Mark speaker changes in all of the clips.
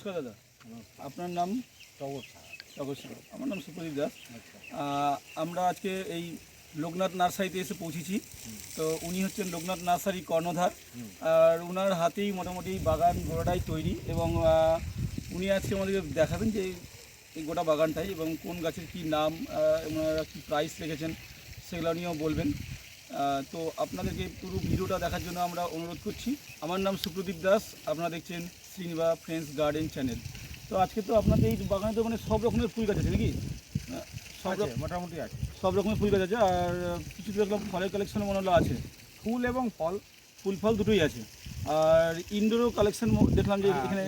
Speaker 1: নমস্কার দাদা, আপনার নাম?
Speaker 2: টগর সাহা।
Speaker 1: টগর সাহা। আমার নাম সুপ্রদীপ দাস।
Speaker 2: আচ্ছা।
Speaker 1: আমরা আজকে এই লোকনাথ নার্সারিতে এসে পৌঁছেছি। তো উনি হচ্ছেন লোকনাথ নার্সারি কর্ণধার, আর ওনার হাতেই মোটামুটি বাগান গোটাটাই তৈরি, এবং উনি আজকে আমাদেরকে দেখাবেন যে এই গোটা বাগানটাই এবং কোন গাছের কী নাম, ওনারা কী প্রাইস রেখেছেন সেগুলো নিয়েও বলবেন। তো আপনাদেরকে পুরো ভিডিওটা দেখার জন্য আমরা অনুরোধ করছি। আমার নাম সুপ্রদীপ দাস, আপনারা দেখছেন শ্রীনিবা ফ্রেন্ডস গার্ডেন চ্যানেল। তো আজকে তো আপনাদের এই বাগানে তো মানে সব রকমের ফুল গাছ আছে নাকি?
Speaker 2: মোটামুটি আছে,
Speaker 1: সব রকমের ফুল গাছ আছে, আর কিছু দেখলাম ফলের কালেকশন মনে হলো আছে।
Speaker 2: ফুল এবং ফল,
Speaker 1: ফুল ফল দুটোই আছে, আর ইনডোরও কালেকশন দেখলাম যে এখানে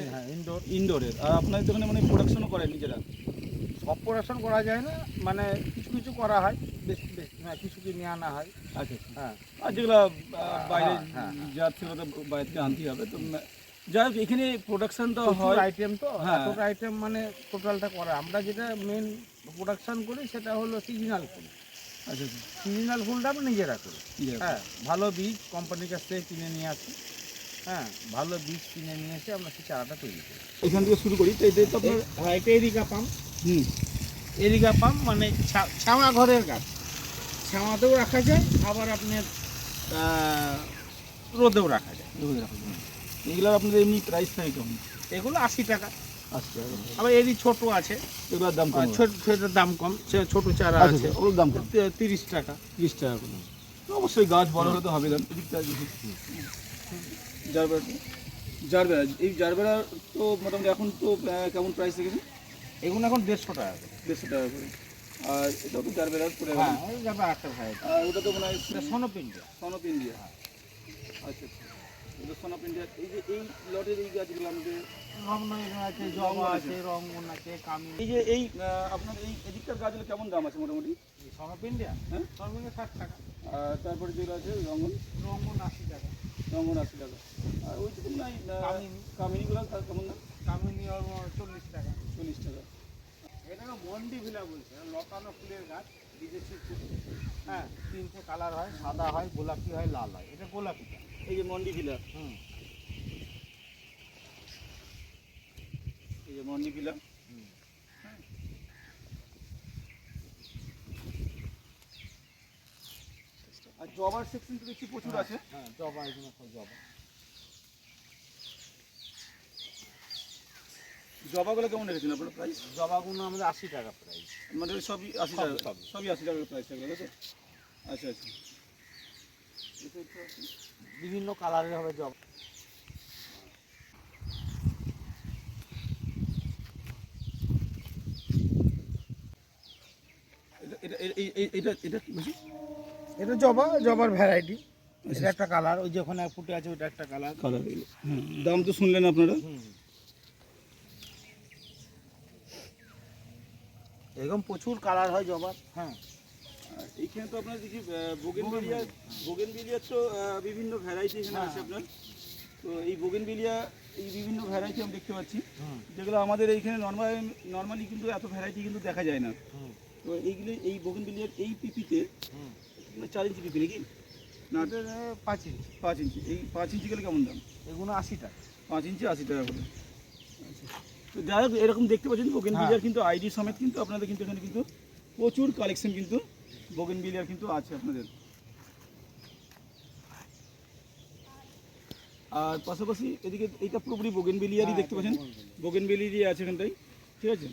Speaker 1: ইনডোরের। আর আপনাদের দোকানে মানে প্রোডাকশনও করেন নিজেরা?
Speaker 2: সব প্রোডাকশন করা যায় না, মানে কিছু কিছু করা হয়, বেশি বেশি কিছু কিনে আনা হয়।
Speaker 1: আচ্ছা।
Speaker 2: হ্যাঁ,
Speaker 1: আর যেগুলো বাইরে
Speaker 2: হ্যাঁ।
Speaker 1: যার সেগুলো তো বাইরে থেকে আনতেই হবে। তো যাই হোক, এখানে প্রোডাকশনটা হয়
Speaker 2: আইটেম তো,
Speaker 1: হ্যাঁ।
Speaker 2: এতটা আইটেম মানে টোটালটা করা। আমরা যেটা মেন প্রোডাকশন করি সেটা হলো সিজনাল ফুল।
Speaker 1: আচ্ছা।
Speaker 2: সিজনাল ফুলটা আমরা নিজেরা করি। হ্যাঁ, ভালো বীজ কোম্পানির কাছ থেকে কিনে নিয়ে আসি। হ্যাঁ, ভালো বীজ কিনে নিয়ে এসে আমরা সেই চারাটা তৈরি করি।
Speaker 1: এখান থেকে শুরু করি। তো এটা তো আপনার
Speaker 2: হ্যাঁ, এটা এরিকা পাম। এরিকা পাম মানে ছাওয়া ঘরের গাছ, ছাওয়াতেও রাখা যায়, আবার আপনার রোদেও রাখা যায়।
Speaker 1: এগুলোর আপনাদের এমনি প্রাইস থাকে কেমন?
Speaker 2: এগুলো 80 টাকা।
Speaker 1: 80 টাকা।
Speaker 2: আবার এরই ছোট আছে,
Speaker 1: এগুলোর দাম কম?
Speaker 2: ছোটোর দাম কম, ছোট চারা আছে
Speaker 1: ওর দাম কম,
Speaker 2: 30 টাকা।
Speaker 1: 30 টাকা করে। তো অবশ্যই গাছ বড় হলে তো হবে দাম। এদিকটা জারবেরা, এই জারবেরা তো মোটামুটি এখন তো কেমন প্রাইস রেখেছে?
Speaker 2: এগুলো এখন 150 টাকা করে।
Speaker 1: 150 টাকা করে। আর এটাও তো জারবেরার করে।
Speaker 2: হ্যাঁ, এই যাবে একটা ভাই।
Speaker 1: আর ওটা তো মনে হয়
Speaker 2: সনপ ইন্ডিয়া।
Speaker 1: সনপ ইন্ডিয়া। আচ্ছা। এটা সনপ ইন্ডিয়া। এই যে এই লটের এই গাছগুলো আমাদের
Speaker 2: আছে, জবা আছে, রঙ্গন আছে, কামিনী।
Speaker 1: এই যে এই আপনার এই এদিকটার গাছগুলো কেমন দাম আছে মোটামুটি?
Speaker 2: সনপ ইন্ডিয়া,
Speaker 1: হ্যাঁ,
Speaker 2: সনপ ইন্ডিয়া 60 টাকা।
Speaker 1: আর তারপরে যেগুলো আছে রঙ্গন?
Speaker 2: রঙ্গন 80 টাকা।
Speaker 1: রঙ্গন 80 টাকা। আর ওই তো নাই কামিনীগুলো কেমন দাম?
Speaker 2: কামিনী 40 টাকা।
Speaker 1: 40 টাকা।
Speaker 2: এটাকে মন্ডি ভিলা বলছে, লতানো ফুলের গাছ, বিদেশি ফুল। হ্যাঁ, 3টে কালার হয়, সাদা হয়, গোলাপি হয়, লাল হয়। এটা গোলাপিটা।
Speaker 1: এই যে মন্ডি ভিলা, এই যে মন্ডি ভিলা। আর জবার সেকশন তো দেখছি প্রচুর আছে।
Speaker 2: হ্যাঁ, জবা, এগুলো সব জবা।
Speaker 1: জবাগুলো কেমন রেখেছেন আপনার প্রাইস?
Speaker 2: জবাগুলো আমাদের 80 টাকা প্রাইস।
Speaker 1: মানে সবই 80 টাকা? সবই 80 টাকার প্রাইস থাকবে, তাই তো? আচ্ছা।
Speaker 2: বিভিন্ন কালারের হবে জবা। এটা জবার ভ্যারাইটি। এটা একটা কালার, ওই যে ওখানে ফুটে আছে ওইটা একটা কালার।
Speaker 1: দাম তো শুনলেন আপনারা।
Speaker 2: এরকম প্রচুর কালার হয় জবার। হ্যাঁ,
Speaker 1: এইখানে তো আপনার দেখি বোগেনভিলিয়ার তো বিভিন্ন ভ্যারাইটি এখানে আছে আপনার। তো এই বোগেনভিলিয়া এই বিভিন্ন ভ্যারাইটি আমি দেখতে পাচ্ছি, যেগুলো আমাদের এইখানে নর্মালি কিন্তু এত ভ্যারাইটি কিন্তু দেখা যায় না। তো এইগুলো এই বোগেনভিলিয়ার এই পিপিতে 4 ইঞ্চি পিপি নাকি? না,
Speaker 2: 5 ইঞ্চি।
Speaker 1: 5 ইঞ্চি। এই 5 ইঞ্চি গেলে কেমন দাম?
Speaker 2: এগুলো 80 টাকা।
Speaker 1: 5 ইঞ্চি 80 টাকা করে। তো যাই হোক, এরকম দেখতে পাচ্ছেন বোগেনভিলিয়ার কিন্তু আইডি সমেত কিন্তু আপনাদের কিন্তু এখানে কিন্তু প্রচুর কালেকশন কিন্তু বোগেনভিলিয়ার কিন্তু আছে আপনাদের। আর পাশাপাশি এদিকে এইটা পুরোপুরি বোগেনভিলিয়ারই দেখতে পাচ্ছেন, বোগেনভিলিয়ারই আছে এখানটাই, ঠিক আছে।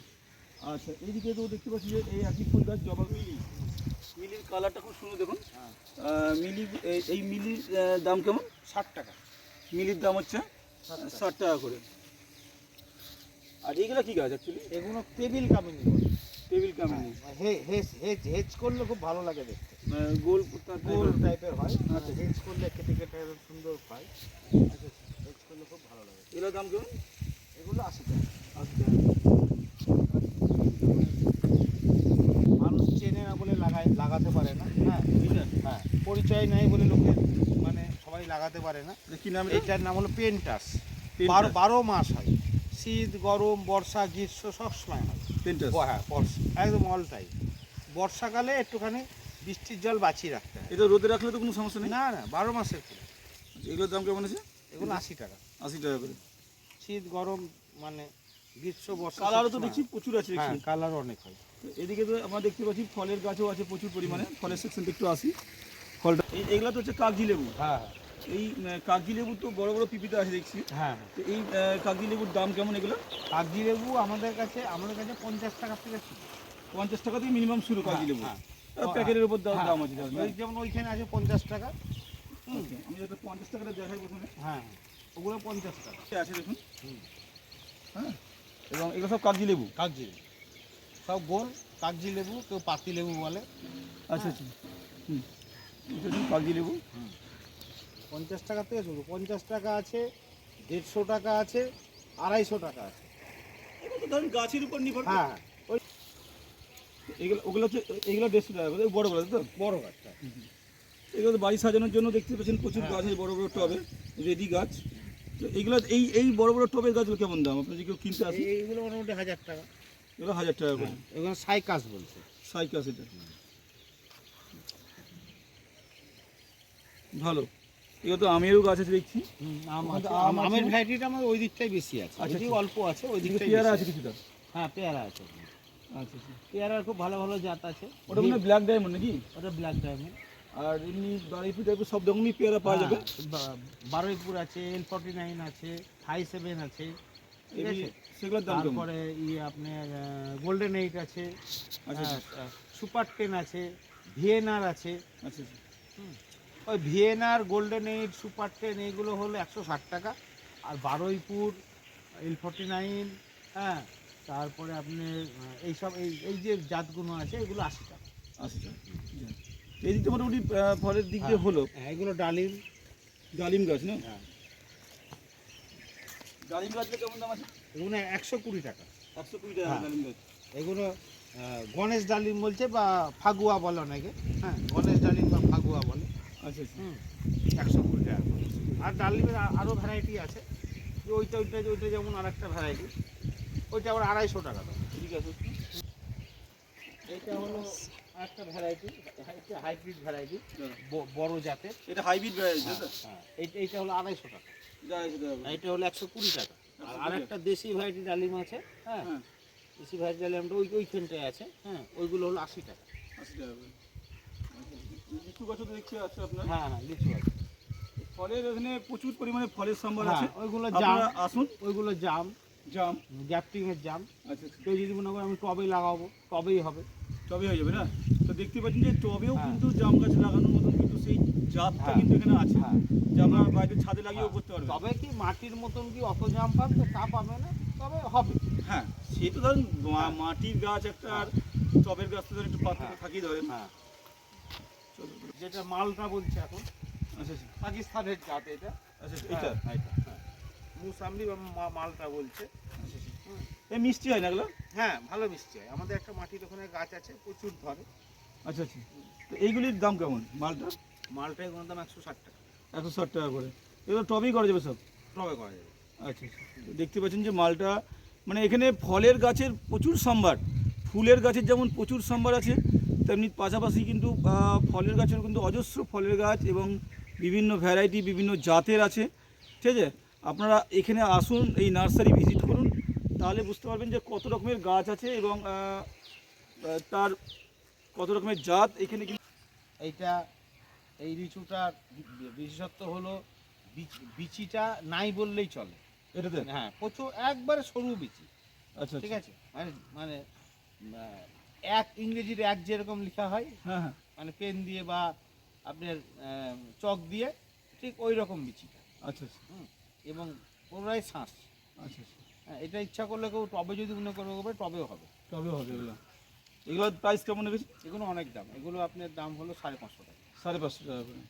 Speaker 1: আচ্ছা, এইদিকে তো দেখতে পাচ্ছি যে এই একই ফুল গাছ জবা মিলির কালারটা খুব সুন্দর দেখুন। মিলি, এই মিলির দাম কেমন?
Speaker 2: 60 টাকা।
Speaker 1: মিলির দাম হচ্ছে 60 টাকা করে। আর এইগুলো কি গাছ অ্যাকচুয়ালি?
Speaker 2: এগুলো টেবিল কামিনী।
Speaker 1: টেবিল কামিনী।
Speaker 2: হেজ করলে খুব ভালো লাগে দেখতে।
Speaker 1: গোল
Speaker 2: টাইপের হয়। আচ্ছা, হেজ করলে কেটে কেটে সুন্দর হয়। আচ্ছা, হেজ করলে খুব ভালো লাগে।
Speaker 1: এগুলোর দাম কেমন?
Speaker 2: এগুলো 80 টাকা।
Speaker 1: 80 টাকা।
Speaker 2: মানুষ চেনে না বলে লাগাতে পারে না। হ্যাঁ, হ্যাঁ, পরিচয় নেই বলে লোকে মানে সবাই লাগাতে পারে না।
Speaker 1: কি নাম?
Speaker 2: এটার নাম হলো পেন্টাস। 12 মাস হয়, শীত, গরম, বর্ষা, গ্রীষ্ম সব সময় হয় পেন্টাস। হ্যাঁ, বর্ষা একদম অল টাইম। বর্ষাকালে একটুখানি বৃষ্টির জল বাঁচিয়ে রাখতে হয়।
Speaker 1: এটা রোদে রাখলে তো কোনো সমস্যা নেই?
Speaker 2: না, 12 মাসের ফুল।
Speaker 1: এগুলোর দাম কেমন আছে?
Speaker 2: এগুলো 80 টাকা।
Speaker 1: 80 টাকা করে।
Speaker 2: শীত, গরম মানে গ্রীষ্ম বর্ষা
Speaker 1: কালারও তো
Speaker 2: সবসময়
Speaker 1: দেখছি
Speaker 2: হয়।
Speaker 1: প্রচুর আছে
Speaker 2: হ্যাঁ
Speaker 1: দেখছি।
Speaker 2: কালার অনেক হয়।
Speaker 1: তো এদিকে তো আমরা দেখতে পাচ্ছি ফলের গাছও আছে প্রচুর পরিমাণে, ফলের সেকশনটা একটু আসি। ফলটা এগুলো তো হচ্ছে কাগজি লেবু।
Speaker 2: হ্যাঁ
Speaker 1: এই কাগজি লেবু তো বড় বড় পিপিতে আছে দেখছি।
Speaker 2: হ্যাঁ
Speaker 1: তো এই কাগজি লেবুর দাম কেমন এগুলো?
Speaker 2: কাগজি লেবু আমাদের কাছে 50 টাকা থেকে শুরু।
Speaker 1: 50 টাকা থেকে মিনিমাম শুরু কাগজি লেবু।
Speaker 2: হ্যাঁ
Speaker 1: প্যাকেটের উপর
Speaker 2: হ্যাঁ,
Speaker 1: দাম আছে তাহলে, না?
Speaker 2: ওই যেমন ওইখানে আছে 50 টাকা।
Speaker 1: আচ্ছা, আমি যাতে 50 টাকাটা দেখাই প্রথমে।
Speaker 2: হ্যাঁ ওগুলো 50 টাকা।
Speaker 1: আছে দেখুন।
Speaker 2: হুম।
Speaker 1: হ্যাঁ, এবং এগুলো সব কাগজি লেবু।
Speaker 2: কাগজি লেবু সব গোল কাগজি লেবু, কেউ পাতি লেবু বলে।
Speaker 1: আচ্ছা আচ্ছা, হুম, এটা হচ্ছে কাগজি লেবু।
Speaker 2: 50 টাকা থেকে শুরু। 50 টাকা আছে, 150 টাকা আছে, 250 টাকা আছে।
Speaker 1: এগুলো তো ধরুন গাছের উপর নির্ভর করে।
Speaker 2: হ্যাঁ ওই
Speaker 1: এগুলো ওগুলো হচ্ছে এগুলো 150 টাকা করে বড় বড়, তাই তো?
Speaker 2: বড় গাছটা।
Speaker 1: এগুলো তো বাড়ি সাজানোর জন্য দেখতে পাচ্ছেন প্রচুর
Speaker 2: হ্যাঁ।
Speaker 1: গাছ আছে, বড় বড় টবে রেডি গাছ। তো এগুলো এই এই বড় বড় টবের গাছগুলো কেমন দাম? আপনি যদি কেউ কিনতে আসেন
Speaker 2: এইগুলো মোটামুটি 1000 টাকা।
Speaker 1: এগুলো 1000 টাকা করে।
Speaker 2: এগুলো সাইকাস বলছে।
Speaker 1: সাইকাস এটা ভালো। এগুলো তো আমেরও গাছ আছে দেখছি। ওখানে তো আম আছে
Speaker 2: আমের
Speaker 1: না?
Speaker 2: ভ্যারাইটিটা আমার ওই দিকটাই বেশি আছে।
Speaker 1: আচ্ছা,
Speaker 2: এদিকে
Speaker 1: আচ্ছা।
Speaker 2: অল্প আছে, ওই
Speaker 1: এদিকে
Speaker 2: দিকটাই
Speaker 1: পেয়ারা
Speaker 2: বেশি
Speaker 1: আছে
Speaker 2: আছে।
Speaker 1: কিছুটা।
Speaker 2: হ্যাঁ পেয়ারা আছে।
Speaker 1: আচ্ছা আচ্ছা,
Speaker 2: পেয়ারার খুব ভালো ভালো জাত আছে।
Speaker 1: ওটা মানে ব্ল্যাক ডায়মন্ড নাকি?
Speaker 2: ওটা ব্ল্যাক ডায়মন্ড।
Speaker 1: আর এমনি বাড়িপুর টাইপের সব রকমই পেয়ারা পাওয়া যাবে।
Speaker 2: বারুইপুর আছে, L49 আছে, হাই 7 আছে, ঠিক
Speaker 1: এমনি
Speaker 2: আছে।
Speaker 1: সেগুলোর দাম কেমন?
Speaker 2: তারপরে আপনার গোল্ডেন 8 আছে,
Speaker 1: আচ্ছা
Speaker 2: সুপার 10 আছে, ভিএনআর আছে।
Speaker 1: আচ্ছা আচ্ছা,
Speaker 2: ওই ভিএনআর, গোল্ডেন 8, সুপার 10 এইগুলো হলো 160 টাকা। আর বারুইপুর, L49, হ্যাঁ, তারপরে আপনি এইসব এই এই যে জাতগুলো আছে এগুলো 80 টাকা।
Speaker 1: আচ্ছা। এই দিকটা মোটামুটি ফলের দিক দিয়ে হলো।
Speaker 2: হ্যাঁ এগুলো ডালিম।
Speaker 1: ডালিম গাছ না?
Speaker 2: হ্যাঁ
Speaker 1: ডালিম গাছটা কেমন দাম আছে?
Speaker 2: এগুলো 120 টাকা।
Speaker 1: 120 টাকা
Speaker 2: হ্যাঁ।
Speaker 1: ডালিম গাছ।
Speaker 2: এগুলো গণেশ ডালিম বলছে বা ফাগুয়া বলে অনেকে। হ্যাঁ গণেশ ডালিম বা ফাগুয়া বলে।
Speaker 1: আচ্ছা আচ্ছা,
Speaker 2: 120 টাকা। আর ডালিমের আরও ভ্যারাইটি আছে। ওইটা যেমন আর একটা ভ্যারাইটি, ওইটা আবার 250 টাকা দাম।
Speaker 1: ঠিক আছে।
Speaker 2: এইটা হলো আরেকটা ভ্যারাইটি, এটা হাইব্রিড ভ্যারাইটি, বড় জাতের।
Speaker 1: এটা হাইব্রিড ভ্যারাইটি, তাই তো?
Speaker 2: হ্যাঁ এইটা হলো 250 টাকা।
Speaker 1: যাই সেটা হবে।
Speaker 2: আর এটা হলো 120 টাকা। আর আরেকটা দেশি ভ্যারাইটি ডালিম আছে। হ্যাঁ
Speaker 1: হ্যাঁ,
Speaker 2: দেশি ভ্যারাইটি ডালিমটা ওইখানটায় আছে। হ্যাঁ ওইগুলো হলো 80 টাকা।
Speaker 1: 80 টাকা করে। আচ্ছা, লিচু গাছও তো দেখছি আছে আপনার।
Speaker 2: হ্যাঁ হ্যাঁ লিচু আছে।
Speaker 1: ফলের এখানে প্রচুর পরিমাণে ফলের সম্ভার
Speaker 2: হ্যাঁ
Speaker 1: আছে।
Speaker 2: ওইগুলো
Speaker 1: আপনারা
Speaker 2: জাম,
Speaker 1: আসুন।
Speaker 2: ওইগুলো জাম,
Speaker 1: জাম,
Speaker 2: গ্যাপটিংয়ের জাম।
Speaker 1: আচ্ছা আচ্ছা,
Speaker 2: কেউ যদি মনে করে আমি টবে লাগাবো, টবেই হবে।
Speaker 1: টবে হয়ে যাবে না? তো দেখতে পাচ্ছেন যে টবেও
Speaker 2: হ্যাঁ।
Speaker 1: কিন্তু জাম গাছ লাগানোর মতন কিন্তু সেই জাতটা
Speaker 2: হ্যাঁ।
Speaker 1: কিন্তু এখানে আছে,
Speaker 2: হ্যাঁ
Speaker 1: যে আমরা বাইরে ছাদে লাগিয়েও করতে পারবো।
Speaker 2: তবে কি মাটির মতন কি অত জাম পাবে তা পাবে না, তবে হবে।
Speaker 1: হ্যাঁ, সে তো ধরেন
Speaker 2: হ্যাঁ।
Speaker 1: মাটির গাছ একটা আর টবের গাছ তো ধরেন একটু পার্থক্য
Speaker 2: হ্যাঁ।
Speaker 1: থাকেই ধরেন।
Speaker 2: হ্যাঁ
Speaker 1: চলো।
Speaker 2: যেটা মালটা বলছে এখন,
Speaker 1: আচ্ছা আচ্ছা,
Speaker 2: পাকিস্তানের জাত এটা।
Speaker 1: আচ্ছা এটা
Speaker 2: হ্যাঁ মুসাম্বি বা মালটা বলছে।
Speaker 1: আচ্ছা আচ্ছা, এই মিষ্টি হয় না এগুলো?
Speaker 2: হ্যাঁ ভালো মিষ্টি হয়। আমাদের একটা মাটির ওখানে গাছ আছে, প্রচুর ধরে।
Speaker 1: আচ্ছা আচ্ছা, তো এইগুলির দাম কেমন? মালটা
Speaker 2: মালটা এগুলোর দাম 160 টাকা।
Speaker 1: 160 টাকা করে। এগুলো টবেই করা যাবে সব?
Speaker 2: টবে করা যাবে।
Speaker 1: আচ্ছা আচ্ছা, তো দেখতে পাচ্ছেন যে মালটা মানে এখানে ফলের গাছের প্রচুর সম্ভার, ফুলের গাছের যেমন প্রচুর সম্ভার আছে, তেমনি পাশাপাশি কিন্তু ফলের গাছের কিন্তু অজস্র ফলের গাছ এবং বিভিন্ন ভ্যারাইটি বিভিন্ন জাতের আছে। ঠিক আছে, আপনারা এখানে আসুন, এই নার্সারি ভিজিট করুন, তাহলে বুঝতে পারবেন যে কত রকমের গাছ আছে এবং তার কত রকমের জাত এখানে কিন্তু।
Speaker 2: এইটা এই লিচুটার বিশেষত্ব হলো বিচিটা নাই বললেই চলে।
Speaker 1: এটাতে
Speaker 2: হ্যাঁ প্রচুর একবারে সরু বিচি।
Speaker 1: আচ্ছা
Speaker 2: ঠিক
Speaker 1: আচ্ছা,
Speaker 2: আছে, মানে এক ইংরেজির এক যেরকম লেখা হয়,
Speaker 1: হ্যাঁ হ্যাঁ,
Speaker 2: মানে পেন দিয়ে বা আপনার চক দিয়ে, ঠিক ওই রকম বিচিটা।
Speaker 1: আচ্ছা আচ্ছা,
Speaker 2: এবং পুরোটাই শ্বাস।
Speaker 1: আচ্ছা আচ্ছা,
Speaker 2: হ্যাঁ এটা ইচ্ছা করলে কেউ টবে যদি মনে করে টবেও হবে।
Speaker 1: তবে হবে এগুলো। এগুলোর প্রাইস কেমন রেখেছি?
Speaker 2: এগুলো অনেক দাম। এগুলো আপনার দাম হলো 550 টাকা।
Speaker 1: 550 টাকা করে।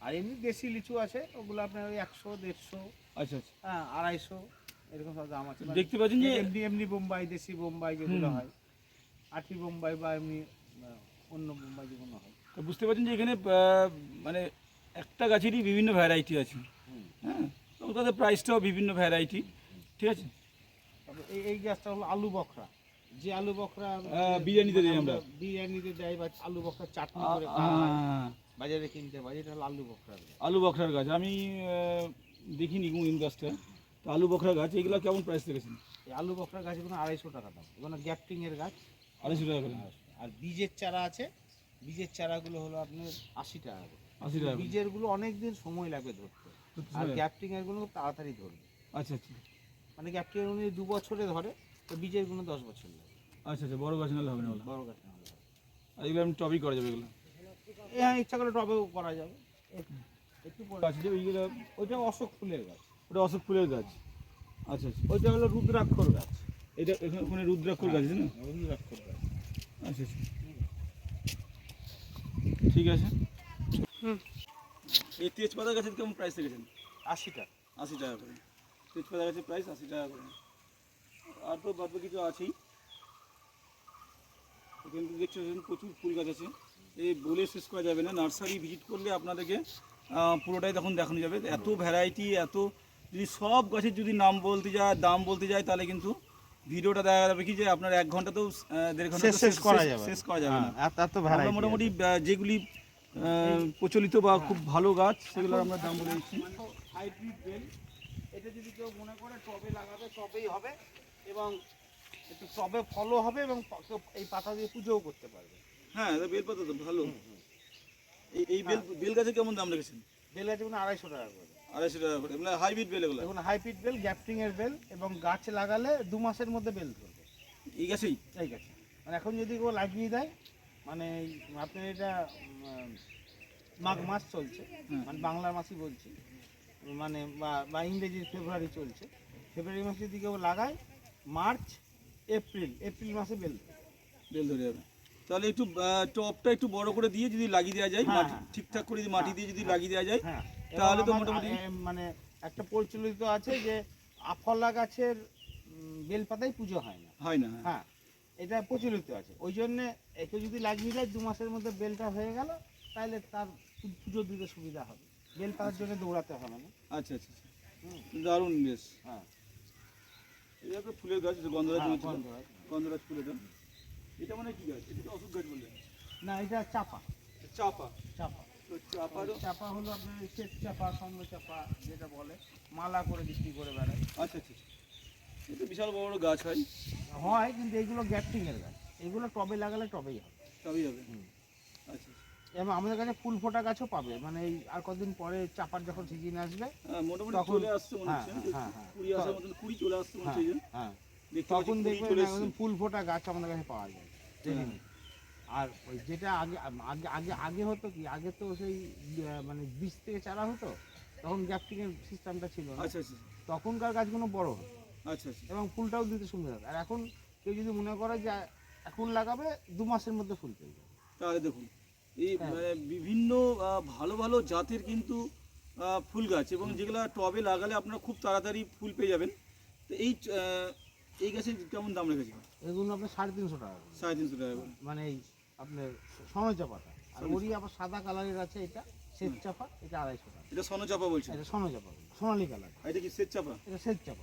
Speaker 2: আর এমনি দেশি লিচু আছে, ওগুলো আপনার ওই 100, 150,
Speaker 1: আচ্ছা আচ্ছা,
Speaker 2: হ্যাঁ 250 এরকম সব দাম আছে।
Speaker 1: দেখতে পাচ্ছেন যে
Speaker 2: এমনি এমনি বোম্বাই, দেশি বোম্বাই যেগুলো হয়, আঠি বোম্বাই বা এমনি অন্য বোম্বাই যেগুলো হয়।
Speaker 1: তো বুঝতে পারছেন যে এখানে মানে একটা গাছেরই বিভিন্ন ভ্যারাইটি আছে।
Speaker 2: হুম।
Speaker 1: হ্যাঁ, এবং তাদের প্রাইসটাও বিভিন্ন ভ্যারাইটি। ঠিক আছে,
Speaker 2: তবে এই গাছটা হলো আলু বখরা। যে আলু বখরা
Speaker 1: বিরিয়ানিতে দিই আমরা।
Speaker 2: বিরিয়ানিতে দেয় বা আলু বখরা চাটনি করে খাওয়া হয়, বাজারে কিনতে পাই। এটা হলো আলু বখরা।
Speaker 1: আলু বখরার গাছ আমি দেখিনি কোনদিন গাছটা। তো আলু বখরা গাছ এগুলো কেমন প্রাইস রেখেছেন?
Speaker 2: এই আলু বকরা গাছগুলো 250 টাকা দাম, এগুলো গ্যাপটিংয়ের গাছ।
Speaker 1: 250 টাকা করে।
Speaker 2: আর বীজের চারা আছে, বীজের চারাগুলো হলো আপনার 80 টাকা করে।
Speaker 1: 80 টাকা করে।
Speaker 2: বীজেরগুলো অনেক দিন সময় লাগবে ধরতে, আর গ্যাপটিংয়েরগুলো খুব তাড়াতাড়ি ধরবে।
Speaker 1: আচ্ছা আচ্ছা
Speaker 2: মানে গ্যাপটিংয়ের উনি 2 বছরে ধরে, তো বীজেরগুলো 10 বছর লাগে।
Speaker 1: আচ্ছা আচ্ছা, বড় গাছ নাহলে হবে না ওগুলো।
Speaker 2: বড় গাছ না হলে।
Speaker 1: আর এগুলো আমি টবই করা যাবে এগুলো?
Speaker 2: হ্যাঁ, ইচ্ছা করলে টবেও করা যাবে। একটু পরে
Speaker 1: গাছ যে ওইগুলো,
Speaker 2: ওইটা অশোক ফুলের গাছ,
Speaker 1: ওটা অশোক ফুলের গাছ। আচ্ছা আচ্ছা,
Speaker 2: ওইটা হলো রুদ্রাক্ষর গাছ।
Speaker 1: এটা ওখানে রুদ্রাক্ষর গাছ আছে না?
Speaker 2: রুদ্রাক্ষর গাছ।
Speaker 1: আচ্ছা আচ্ছা, ঠিক আছে। এই তেজপাতা গাছের কেমন প্রাইস রেখেছেন?
Speaker 2: 80 টাকা।
Speaker 1: 80 টাকা করে তেজপাতা গাছের প্রাইস, 80 টাকা করে। আর তো বাদ বাকি তো আছেই। এখানে তো দেখছেন প্রচুর ফুল গাছ আছে, এই বলে শেষ করা যাবে না। নার্সারি ভিজিট করলে আপনাদেরকে পুরোটাই তখন দেখানো যাবে। এত ভ্যারাইটি, এত যদি সব গাছের যদি নাম বলতে যায়, দাম বলতে যায়, তাহলে কিন্তু ভিডিওটা দেখা যাবে কি যে আপনার 1 ঘন্টাতেও 1.5 ঘন্টা
Speaker 2: শেষ করা যাবে
Speaker 1: না।
Speaker 2: এত
Speaker 1: আমরা
Speaker 2: ভ্যারাইটি
Speaker 1: মোটামুটি যেগুলি প্রচলিত বা খুব ভালো গাছ সেগুলোর আমরা দাম বলে দিচ্ছি।
Speaker 2: হাইব্রিড বেল, এটা যদি কেউ মনে করে টবে লাগাবে টবেই হবে, এবং একটু টবে ফলও হবে, এবং এই পাতা দিয়ে পুজোও করতে পারবে।
Speaker 1: হ্যাঁ, এটা বেলপাতা তো ভালো। এই বেল গাছে কেমন দাম রেখেছেন?
Speaker 2: বেল আছে 250 টাকা করে।
Speaker 1: 250 টাকা করে। এগুলো হাইব্রিড বেল এগুলো?
Speaker 2: এখন হাইব্রিড বেল, গ্যাপটিং এর বেল, এবং গাছ লাগালে 2 মাসের মধ্যে বেল ধরবে
Speaker 1: এই গাছেই?
Speaker 2: এই গাছে। মানে এখন যদি কেউ লাগিয়ে দেয়, মানে আপনার এটা মাঘ মাস চলছে, মানে বাংলা মাসই বলছি, মানে বা ইংরেজির ফেব্রুয়ারি চলছে, ফেব্রুয়ারি মাসে যদি কেউ লাগায়, মার্চ এপ্রিল মাসে বেল
Speaker 1: ধরে যাবে। তাহলে একটু টপটা একটু বড় করে দিয়ে যদি লাগিয়ে দেওয়া যায়,
Speaker 2: হ্যাঁ,
Speaker 1: মাটি
Speaker 2: হ্যাঁ,
Speaker 1: ঠিকঠাক করে যদি মাটি দিয়ে যদি লাগিয়ে দেওয়া যায়,
Speaker 2: হ্যাঁ,
Speaker 1: তাহলে তো
Speaker 2: এবং
Speaker 1: মোটামুটি
Speaker 2: মানে একটা প্রচলিত আছে যে আফলা গাছের বেলপাতায় পুজো হয় না।
Speaker 1: হয় না।
Speaker 2: হ্যাঁ, এটা প্রচলিত আছে। ওই জন্যে একে যদি লাগিয়ে দেয় 2 মাসের মধ্যে বেলটা হয়ে গেল, তাহলে তার পুজো দিতে সুবিধা হবে, বেলপাতার জন্য দৌড়াতে হবে না।
Speaker 1: আচ্ছা আচ্ছা আচ্ছা, দারুণ বেশ।
Speaker 2: হ্যাঁ,
Speaker 1: এটা তো ফুলের গাছ, গন্ধরাজ
Speaker 2: হ্যাঁ,
Speaker 1: বলছিল।
Speaker 2: গন্ধরাজ।
Speaker 1: গন্ধরাজ ফুল এটা। এটা মানে কি গাছ? এটা তো অশোক গাছ বললেন?
Speaker 2: না, এটা চাপা।
Speaker 1: চাপা।
Speaker 2: চাপা
Speaker 1: তো চাপারও
Speaker 2: চাপা হলো আপনার শ্বেত চাপা, স্বর্ণ চাপা যেটা বলে, মালা করে বিক্রি করে বেড়ায়।
Speaker 1: আচ্ছা আচ্ছা, এটা বিশাল বড় বড় গাছ হয়।
Speaker 2: হয়, কিন্তু এইগুলো গ্যাপটিংয়ের গাছ, এগুলো টবে লাগালে টবেই হবে।
Speaker 1: সবই হবে। আচ্ছা,
Speaker 2: এবং আমাদের কাছে ফুল ফোটা গাছও পাবে, মানে এই আর কদিন পরে চাপার যখন সিজন আসবে,
Speaker 1: মোটামুটি
Speaker 2: তখন-
Speaker 1: চলে আসছে মনে হচ্ছে।
Speaker 2: হ্যাঁ, হ্যাঁ,
Speaker 1: কুড়ি আসার মতন, কুড়ি চলে আসছে মনে হচ্ছে। এই যে
Speaker 2: হ্যাঁ,
Speaker 1: দেখতে
Speaker 2: তখন
Speaker 1: পাচ্ছি কুড়ি
Speaker 2: দেখবেন
Speaker 1: চলে
Speaker 2: একদম
Speaker 1: এসছে।
Speaker 2: ফুল ফোটা গাছ আমাদের কাছে পাওয়া যায় রেডিমেড। আর ওই যেটা আগে আগে আগে আগে হতো কি, আগে তো সেই মানে বীজ থেকে চারা হতো, তখন গ্যাপটিংয়ের সিস্টেমটা ছিল না।
Speaker 1: আচ্ছা আচ্ছা
Speaker 2: তখনকার গাছগুলো বড় হতো
Speaker 1: আচ্ছা আচ্ছা,
Speaker 2: এবং ফুলটাও দিতে সুন্দর হতো। আর এখন কেউ যদি মনে করে যে এখন লাগাবে, 2 মাসের মধ্যে ফুল পেয়ে যাবে।
Speaker 1: তাহলে দেখুন এই
Speaker 2: হ্যাঁ।
Speaker 1: বিভিন্ন ভালো ভালো জাতের কিন্তু ফুল গাছ, এবং যেগুলো টবে লাগালে আপনারা খুব তাড়াতাড়ি ফুল পেয়ে যাবেন। তো এই গাছের কেমন দাম রেখেছে?
Speaker 2: এগুলো আপনার 350 টাকা করে।
Speaker 1: 350 টাকা করে।
Speaker 2: মানে এই আপনার সনই চাপাটা, আর ওরই আবার সাদা কালারের আছে, এটা শ্বেত চাপা, এটা 250 টাকা।
Speaker 1: এটা সনচাপা বলছে?
Speaker 2: এটা সনই চাপা, সোনালি কালার।
Speaker 1: আর এটা কি শ্বেত চাপা?
Speaker 2: এটা শ্বেত চাপা,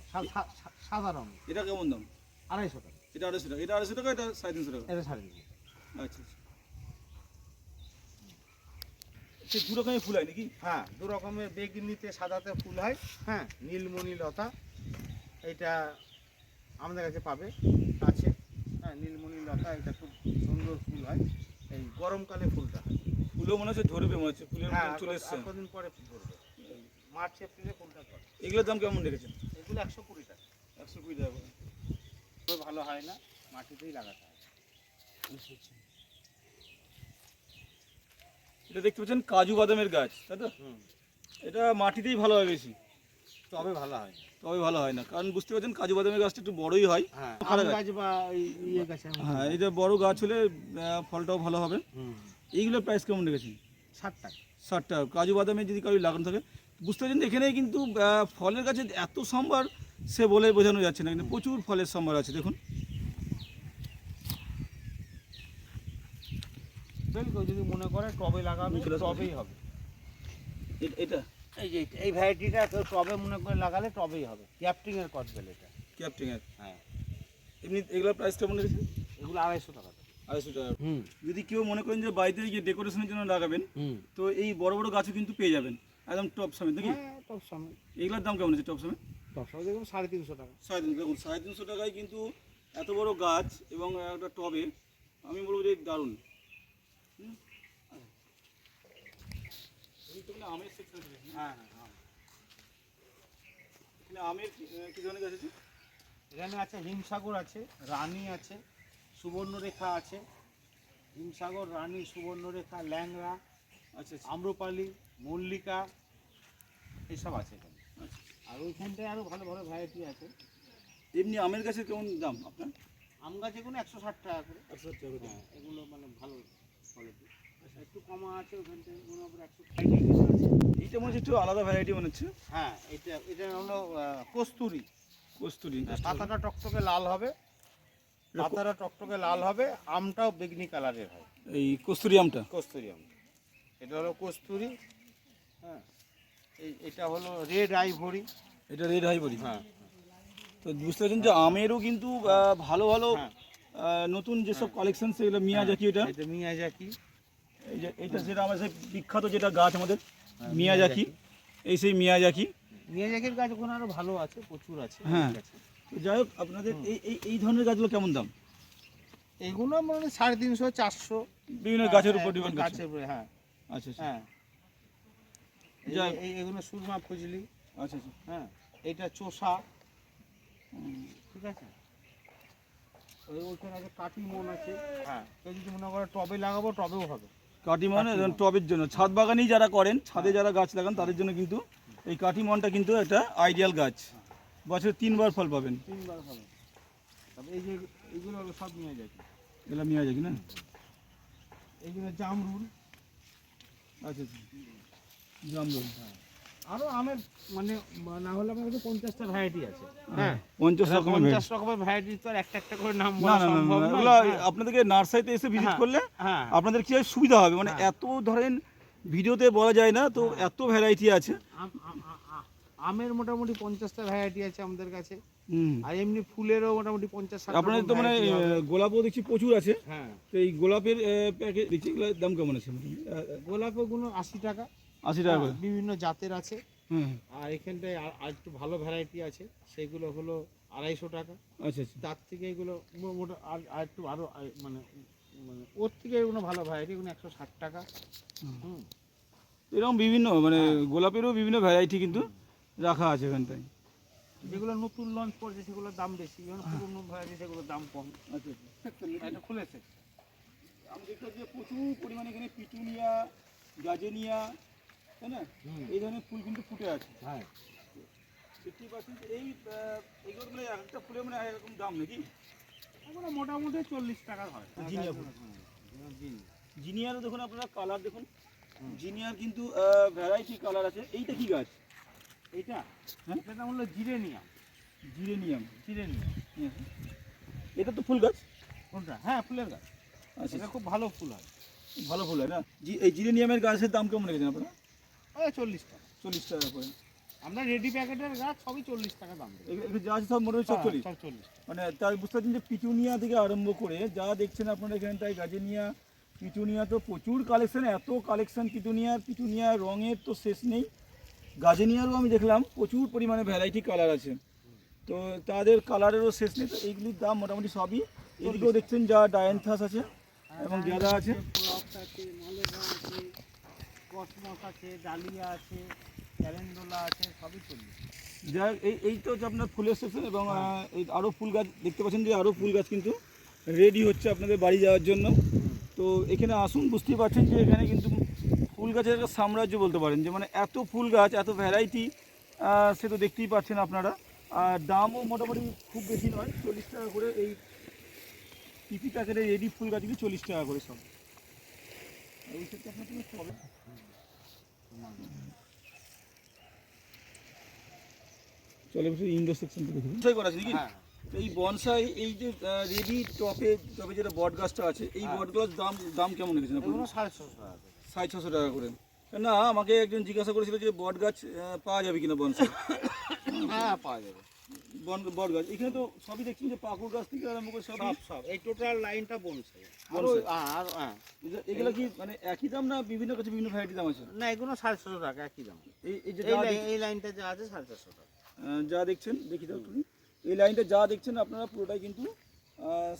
Speaker 2: সাদা রঙ।
Speaker 1: এটা কেমন দাম?
Speaker 2: 250 টাকা।
Speaker 1: এটা 250 টাকা, এটা 250 টাকা, এটা 350 টাকা।
Speaker 2: এটা 350 টাকা।
Speaker 1: আচ্ছা আচ্ছা, সে দু রকমের ফুল হয় নাকি?
Speaker 2: হ্যাঁ, 2 রকমের, বেগনিতে সাদাতে ফুল হয়, হ্যাঁ, নীলমণি লতা, এটা আমাদের কাছে পাবে, আছে। হ্যাঁ, নীলমণি লতা, এটা খুব সুন্দর ফুল হয়, এই গরমকালে ফুলটা হয়।
Speaker 1: ফুলও মনে হচ্ছে ধরবে, মনে হচ্ছে ফুলের
Speaker 2: হ্যাঁ,
Speaker 1: মতন চলে এসছে।
Speaker 2: আর কদিন পরে ফুল ধরবে, মার্চ এপ্রিলে ফুলটা ধরে।
Speaker 1: এগুলোর দাম কেমন রেখেছেন?
Speaker 2: এগুলো 120 টাকা।
Speaker 1: 120 টাকা করে।
Speaker 2: খুব ভালো হয় না, মাটিতেই লাগাতে হয়।
Speaker 1: এটা দেখতে পাচ্ছেন কাজু বাদামের গাছ, তাই তো? এটা মাটিতেই ভালো হয় বেশি,
Speaker 2: তবে ভালো হয়।
Speaker 1: তবে ভালো হয় না, কারণ বুঝতে পারছেন কাজু বাদামের গাছটা একটু বড়ই হয়।
Speaker 2: হ্যাঁ,
Speaker 1: খাড়া
Speaker 2: আম
Speaker 1: গাছ।
Speaker 2: গাছ বা ইয়ে গাছ।
Speaker 1: হ্যাঁ, এটা বড় গাছ হলে ফলটাও ভালো হবে। এইগুলোর প্রাইস কেমন রেখেছেন?
Speaker 2: 60 টাকা।
Speaker 1: 60 টাকা। কাজু বাদামে যদি কারো লাগানো থাকে, বুঝতে পারছেন এখানে কিন্তু ফলের গাছে এত সম্ভার সে বলে বোঝানো যাচ্ছে না, কিন্তু প্রচুর ফলের সম্ভার আছে। দেখুন
Speaker 2: কেউ যদি মনে করে টবে লাগাবে,
Speaker 1: চলে আসবে।
Speaker 2: টবেই হবে।
Speaker 1: এটা
Speaker 2: এই যে এই ভ্যারাইটিটা কেউ টবে মনে করে লাগালে টবেই হবে, ক্যাপটিং এর কটবেল এটা।
Speaker 1: ক্যাপটিং এর।
Speaker 2: হ্যাঁ,
Speaker 1: এমনি এগুলোর প্রাইস কেমন রেখেছেন?
Speaker 2: এগুলো 250 টাকা।
Speaker 1: 250 টাকা।
Speaker 2: হুম
Speaker 1: যদি কেউ মনে করেন যে বাড়িতে গিয়ে ডেকোরেশনের জন্য লাগাবেন,
Speaker 2: হুম।
Speaker 1: তো এই বড় বড় গাছও কিন্তু পেয়ে যাবেন একদম টপ সমেত নাকি?
Speaker 2: হ্যাঁ, টব সামনে।
Speaker 1: এগুলোর দাম কেমন আছে টপ সমেত?
Speaker 2: টপসা দেখুন 350 টাকা।
Speaker 1: 350, দেখুন 350 টাকায় কিন্তু এত বড় গাছ এবং একটা টবে, আমি বলবো যে দারুণ। আমের সেকশন,
Speaker 2: হ্যাঁ হ্যাঁ,
Speaker 1: এখানে আমের কি ধরনের গাছ আছে?
Speaker 2: এখানে আছে হিমসাগর আছে, রানী আছে, সুবর্ণরেখা আছে। হিমসাগর, রানী, সুবর্ণরেখা, ল্যাংড়া,
Speaker 1: আচ্ছা আচ্ছা
Speaker 2: আম্রপালি, মল্লিকা এসব আছে এখানে।
Speaker 1: আচ্ছা।
Speaker 2: আর ওইখানটায় আরও ভালো ভালো ভ্যারাইটি আছে।
Speaker 1: এমনি আমের গাছের কেমন দাম আপনার?
Speaker 2: আম গাছ এগুলো 160 টাকা করে।
Speaker 1: 160 টাকা করে।
Speaker 2: হ্যাঁ, এগুলো মানে ভালো কোয়ালিটি। একটু কমা আছে ওখানটায়, এগুলো আবার 160 আছে।
Speaker 1: এইটা মনে হচ্ছে একটু আলাদা ভ্যারাইটি মনে হচ্ছে।
Speaker 2: হ্যাঁ, এটা এটা হলো কস্তুরি।
Speaker 1: কস্তুরি।
Speaker 2: পাতাটা টকটকে লাল হবে, পাতাটা টকটকে লাল হবে, আমটাও বেগনি কালারের হয়।
Speaker 1: এই কস্তুরি আমটা?
Speaker 2: কস্তুরি আম, এটা হলো কস্তুরি। হ্যাঁ, এটা হলো রেড আইভরি।
Speaker 1: এটা রেড আইভরি।
Speaker 2: হ্যাঁ,
Speaker 1: তো বুঝতে পারছেন যে আমেরও কিন্তু ভালো ভালো
Speaker 2: হ্যাঁ,
Speaker 1: নতুন যেসব কালেকশন সেগুলো মিয়াজাকি। এটা
Speaker 2: এটা মিয়াজাকি।
Speaker 1: এই যে এটা যেটা আমাদের বিখ্যাত যেটা গাছ আমাদের মিয়াজাকি, এই সেই মিয়াজাকি।
Speaker 2: মিয়াজাকির গাছ ওখানে আরো ভালো আছে, প্রচুর আছে।
Speaker 1: হ্যাঁ, তো যাই হোক আপনাদের এই এই এই ধরনের গাছগুলো কেমন দাম?
Speaker 2: এইগুলো মানে 350, 400
Speaker 1: বিভিন্ন গাছের উপর ডিপেন্ড করছে।
Speaker 2: গাছের উপরে। হ্যাঁ
Speaker 1: আচ্ছা আচ্ছা।
Speaker 2: হ্যাঁ,
Speaker 1: যাই
Speaker 2: এগুলো সুরমা ফজলি।
Speaker 1: আচ্ছা আচ্ছা।
Speaker 2: হ্যাঁ, এটা চোষা। ঠিক আছে, ওইখানে আছে কাটিমন আছে। হ্যাঁ, কেউ যদি মনে করে টবে লাগাবো, টবেও হবে।
Speaker 1: কাটিমন টবের জন্য, ছাদ বাগানই যারা করেন, ছাদে যারা গাছ লাগান তাদের জন্য কিন্তু এই কাটিমনটা কিন্তু একটা আইডিয়াল গাছ। বছরে 3 বার ফল পাবেন।
Speaker 2: 3 বার হবে। তবে এই যে এইগুলো হলো সব মিয়াজাকি।
Speaker 1: এগুলো মিয়াজাকি না?
Speaker 2: এইগুলো জামরুল।
Speaker 1: আচ্ছা আচ্ছা, জামরুল।
Speaker 2: আরো আমের মানে না হলে আমার কাছে 50টা ভ্যারাইটি আছে।
Speaker 1: হ্যাঁ, 50 রকমের
Speaker 2: 50 রকমের ভ্যারাইটি তো আর একটা একটা করে নাম
Speaker 1: না
Speaker 2: বলা
Speaker 1: না না
Speaker 2: সম্ভব
Speaker 1: না,
Speaker 2: নয়।
Speaker 1: এগুলো
Speaker 2: হ্যাঁ,
Speaker 1: আপনাদেরকে নার্সারিতে এসে ভিজিট
Speaker 2: হ্যাঁ,
Speaker 1: করলে
Speaker 2: হ্যাঁ,
Speaker 1: আপনাদের কি হয় সুবিধা হবে। মানে
Speaker 2: হ্যাঁ।
Speaker 1: এত ধরেন ভিডিওতে বলা যায় না, তো এত ভ্যারাইটি আছে।
Speaker 2: আমের মোটামুটি 50টা ভ্যারাইটি আছে আমাদের কাছে।
Speaker 1: হুম।
Speaker 2: আর এমনি ফুলেরও মোটামুটি 50-60
Speaker 1: আপনাদের তো মানে গোলাপও দেখছি প্রচুর আছে।
Speaker 2: হ্যাঁ,
Speaker 1: তো এই গোলাপের প্যাকেট দেখছি, এগুলোর দাম কেমন আছে?
Speaker 2: গোলাপগুলো 80 টাকা।
Speaker 1: 80 টাকা করে।
Speaker 2: বিভিন্ন জাতের আছে।
Speaker 1: হ্যাঁ,
Speaker 2: আর এখানটায় আর একটু ভালো ভ্যারাইটি আছে, সেগুলো হলো 250 টাকা।
Speaker 1: আচ্ছা আচ্ছা।
Speaker 2: তার থেকে এগুলো আর একটু আরো মানে মানে ওর থেকে এগুলো ভালো ভ্যারাইটি, এগুলো 160 টাকা। হুম,
Speaker 1: এরকম বিভিন্ন মানে গোলাপেরও বিভিন্ন ভ্যারাইটি কিন্তু রাখা আছে এখানটায়।
Speaker 2: যেগুলো নতুন লঞ্চ করছে সেগুলোর দাম বেশি, যেমন পুরনো ভ্যারাইটি সেগুলোর দাম কম।
Speaker 1: আচ্ছা আচ্ছা।
Speaker 2: এটা খুলেছে।
Speaker 1: আমি দেখতে পাচ্ছি যে প্রচুর পরিমাণে এখানে পিটুনিয়া, গাজেনিয়া, তাই না, এই ধরনের ফুল কিন্তু ফুটে আছে।
Speaker 2: হ্যাঁ,
Speaker 1: 50% এইগুলো মানে এক একটা ফুলের মানে এক রকম দাম নাকি?
Speaker 2: এগুলো মোটামুটি 40 টাকার হয়।
Speaker 1: জিনিয়া ফুল। জিনিয়ারও দেখুন আপনারা কালার দেখুন, জিনিয়ার কিন্তু ভ্যারাইটি কালার আছে। এইটা কি গাছ?
Speaker 2: এইটা
Speaker 1: হ্যাঁ,
Speaker 2: এটা হলো জিরেনিয়াম।
Speaker 1: জিরেনিয়াম।
Speaker 2: জিরেনিয়াম
Speaker 1: এটা তো ফুল গাছ।
Speaker 2: কোনটা? হ্যাঁ, ফুলের গাছ।
Speaker 1: আচ্ছা,
Speaker 2: এটা খুব ভালো ফুল হয়।
Speaker 1: ভালো ফুল হয় না? এই জিরেনিয়ামের গাছের দাম কেমন রেখেছেন আপনারা?
Speaker 2: ওই 40 টাকা।
Speaker 1: 40 টাকা করে।
Speaker 2: আমরা রেডি প্যাকেটের গাছ সবই 40 টাকা দাম দেবো।
Speaker 1: এগুলো যা আছে সব মোটামুটি সব 40।
Speaker 2: সব 40।
Speaker 1: মানে তার বুঝতে পারছেন যে পিটুনিয়া থেকে আরম্ভ করে যা দেখছেন আপনারা এখানটায়, গাজেনিয়া, পিটুনিয়া, তো প্রচুর কালেকশন। এত কালেকশন পিটুনিয়ার রঙের তো শেষ নেই। গাজেনিয়ারও আমি দেখলাম প্রচুর পরিমাণে ভ্যারাইটি কালার আছে, তো তাদের কালারেরও শেষ নেই। তো এইগুলির দাম মোটামুটি সবই, এদিকেও দেখছেন যা ডায়ান্থাস আছে এবং গাঁদা আছে।
Speaker 2: ফ্লক্স আছে, মালেভা আছে, কসমস আছে, ডালিয়া আছে, ক্যালেন্ডোলা আছে, সবই 40।
Speaker 1: যা এই তো হচ্ছে আপনার ফুলের সেকশন। এবং এই আরও ফুল গাছ দেখতে পাচ্ছেন যে আরও ফুল গাছ কিন্তু রেডি হচ্ছে আপনাদের বাড়ি যাওয়ার জন্য। তো এখানে আসুন, বুঝতেই পারছেন যে এখানে কিন্তু ফুল গাছের একটা সাম্রাজ্য বলতে পারেন, যে মানে এত ফুল গাছ, এত ভ্যারাইটি, সে তো দেখতেই পাচ্ছেন আপনারা। আর দামও মোটামুটি খুব বেশি নয়, 40 টাকা করে। এই পিপি প্যাকেটের রেডি ফুল গাছগুলি 40 টাকা করে সব। এই ক্ষেত্রে আপনার কোনো প্রবলেম? চলে বসে ইনডোর সেকশন থেকে দেখুন করা আছে নাকি?
Speaker 2: হ্যাঁ,
Speaker 1: এই বনসাই, এই যে রেডি টপে যেটা বট গাছটা আছে, এই বট গাছ দাম কেমন রেখেছেন আপনি?
Speaker 2: এগুলো 650 টাকা।
Speaker 1: 650 টাকা করে। না, আমাকে একজন জিজ্ঞাসা করেছিল যে বট গাছ পাওয়া যাবে কিনা বনসাই।
Speaker 2: হ্যাঁ, পাওয়া যাবে।
Speaker 1: বট গাছ এখানে তো সবই দেখছেন যে পাকুড় গাছ থেকে আরম্ভ করে সব।
Speaker 2: সব এই টোটাল লাইনটা বনসাই।
Speaker 1: বনসাই।
Speaker 2: আর হ্যাঁ,
Speaker 1: এগুলো কি মানে একই দাম না বিভিন্ন কাছে বিভিন্ন ভ্যারাইটি দাম আছে?
Speaker 2: না, এগুলো 750 টাকা একই দাম।
Speaker 1: এই যে
Speaker 2: এই লাইনটা যা আছে 450 টাকা।
Speaker 1: যা দেখছেন দেখি দাও তুমি, এই লাইনটা যা দেখছেন আপনারা পুরোটাই কিন্তু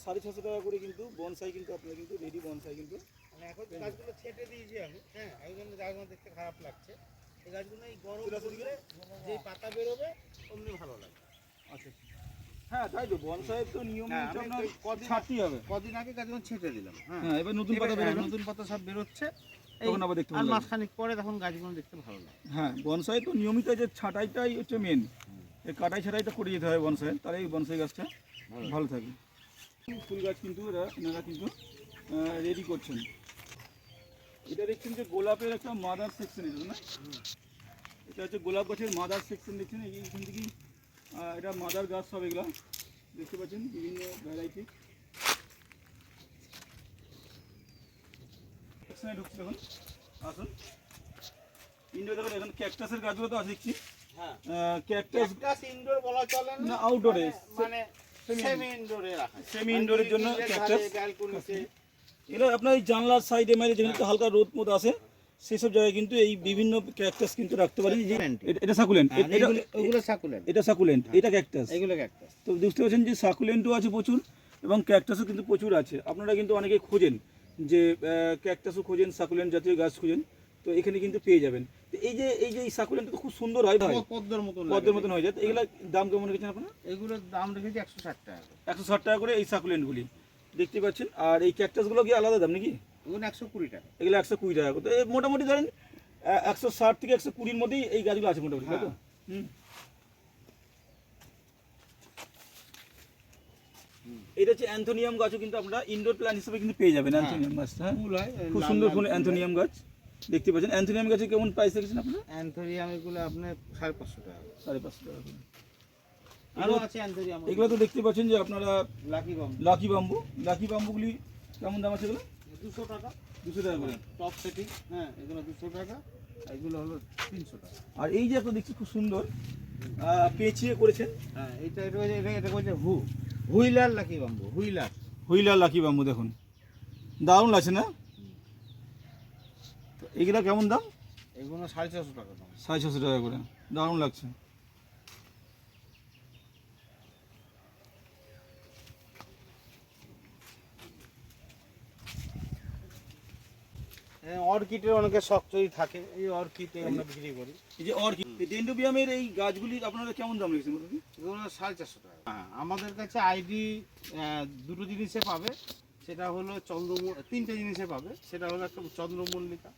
Speaker 1: 650 টাকা করে কিন্তু বনসাই কিন্তু আপনারা কিন্তু রেডি বনসাই কিন্তু।
Speaker 2: মানে এখন গাছগুলো ছেটে দিয়েছি আমি, হ্যাঁ, এই জন্য গাছগুলো দেখতে খারাপ লাগছে। এই গাছগুলো এই গরম পড়লে যে পাতা বেরোবে অমনি ভালো লাগে।
Speaker 1: আচ্ছা হ্যাঁ তাই তো, বনসাইয়ের তো নিয়ম
Speaker 2: হ্যাঁ,
Speaker 1: হচ্ছে
Speaker 2: আমি
Speaker 1: আপনার
Speaker 2: কদিন
Speaker 1: ছাড়তেই হবে।
Speaker 2: কদিন আগে গাছগুলো ছেটে দিলাম, হ্যাঁ,
Speaker 1: হ্যাঁ এবার নতুন পাতা বেরোবে,
Speaker 2: নতুন পাতা সব বেরোচ্ছে,
Speaker 1: তখন আবার দেখতে
Speaker 2: আর
Speaker 1: ভালো লাগবে।
Speaker 2: মাসখানিক পরে তখন গাছগুলো দেখতে ভালো লাগে।
Speaker 1: হ্যাঁ বনসাই তো নিয়মিত যে ছাঁটাইটাই হচ্ছে মেন, এই কাটাই ছাঁটাইটা করে যেতে হয় বনসাই, তাহলে এই বনসাই গাছটা ভালো থাকে। ফুল গাছ কিন্তু এনারা কিন্তু রেডি করছেন। এটা দেখছেন যে গোলাপের একটা মাদার সেকশন, এটা না, এটা হচ্ছে গোলাপ গাছের মাদার সেকশন দেখছেন, এইখান থেকেই এটা মাদার গাছ সব এগুলা দেখতে পাচ্ছেন বিভিন্ন ভ্যারাইটি। সেকশনে ঢুকছে দেখুন, আসুন ইন্ডোর দেখুন, এখন ক্যাকটাসের গাছগুলো তো আছে দেখছি।
Speaker 2: হ্যাঁ,
Speaker 1: ক্যাকটাস
Speaker 2: ক্যাকটাস ইনডোর বলা চলে
Speaker 1: না,
Speaker 2: না,
Speaker 1: আউটডোরে,
Speaker 2: মানে সেমি ইনডোরে রাখা,
Speaker 1: সেমি ইনডোরের জন্য ক্যাকটাস।
Speaker 2: ব্যালকনিতে।
Speaker 1: এগুলো আপনার এই জানলার সাইডে মানে যেখানে একটু হালকা রোদ মতো আসে সেসব জায়গায় কিন্তু এই বিভিন্ন ক্যাকটাস কিন্তু রাখতে পারি। যে এটা সাকুলেন্ট,
Speaker 2: ওগুলো সাকুলেন্ট,
Speaker 1: এটা সাকুলেন্ট, এটা ক্যাকটাস।
Speaker 2: এগুলো ক্যাকটাস।
Speaker 1: তো বুঝতে পারছেন যে সাকুলেন্টও আছে প্রচুর এবং ক্যাকটাসও কিন্তু প্রচুর আছে। আপনারা কিন্তু অনেকে খোঁজেন যে ক্যাকটাসও খোঁজেন, সাকুলেন্ট জাতীয় গাছ খোঁজেন, তো এখানে কিন্তু পেয়ে যাবেন। তো এই যে এই সাকুলেন্টটা খুব সুন্দর হয়,
Speaker 2: পদ্মের মতন,
Speaker 1: পদ্মের মতন হয়ে যায়। এগুলোর দাম কেমন রেখেছেন আপনারা?
Speaker 2: এগুলোর দাম রেখেছি 160 টাকা,
Speaker 1: 160 টাকা করে এই সাকুলেন্টগুলি দেখতে পাচ্ছেন। আর এই ক্যাকটাসগুলো কি আলাদা দাম নাকি?
Speaker 2: এগুলো 120 টাকা।
Speaker 1: এগুলো 120 টাকা করে। তো এই মোটামুটি ধরেন 160 থেকে 120-র মধ্যেই এই গাছগুলো আছে মোটামুটি, তাই তো? হুম। এটা হচ্ছে অ্যান্থোনিয়াম গাছও কিন্তু আপনারা ইনডোর প্ল্যান্ট হিসেবে কিন্তু পেয়ে যাবেন অ্যান্থোনিয়াম গাছটা। হ্যাঁ
Speaker 2: ফুল হয়,
Speaker 1: খুব সুন্দর ফুল অ্যান্থোনিয়াম গাছ দেখতে পাচ্ছেন। অ্যান্থোনিয়াম গাছে কেমন প্রাইস রেখেছেন আপনারা?
Speaker 2: অ্যান্থোরিয়াম এগুলো আপনার 550 টাকা,
Speaker 1: 550 টাকা করে।
Speaker 2: আরো আছে অ্যান্থোরিয়াম।
Speaker 1: এগুলো তো দেখতে পাচ্ছেন যে আপনারা
Speaker 2: লাকি বাম
Speaker 1: লাকি বাম্বুগুলি কেমন দাম আছে এগুলো?
Speaker 2: 200 টাকা,
Speaker 1: 200 টাকা করে
Speaker 2: টপ সেটিং, হ্যাঁ, এগুলো 200 টাকা, এগুলো হলো 300 টাকা।
Speaker 1: আর এই যে একটা দেখছি খুব সুন্দর পেঁচিয়ে করেছেন,
Speaker 2: হ্যাঁ, এটা হচ্ছে wheeler lucky bamboo,
Speaker 1: wheeler lucky bamboo, দেখুন দারুণ লাগছে না? তো এগুলা কেমন দাম?
Speaker 2: এগুলো 450 টাকা দাম।
Speaker 1: 650 টাকা করে, দারুণ লাগছে।
Speaker 2: অর্কিডের অনেকে শক্তই থাকে, এই অর্কিড আমরা বিক্রি করি।
Speaker 1: এই যে অর্কিড, ডেন্ড্রোবিয়ামের এই গাছগুলি আপনারা কেমন দাম রেখেছেন?
Speaker 2: এগুলো 450 টাকা। হ্যাঁ, আমাদের কাছে আইডি দুটো জিনিসে পাবে, সেটা হলো তিনটে জিনিসে পাবে। সেটা হলো একটা চন্দ্রমল্লিকা,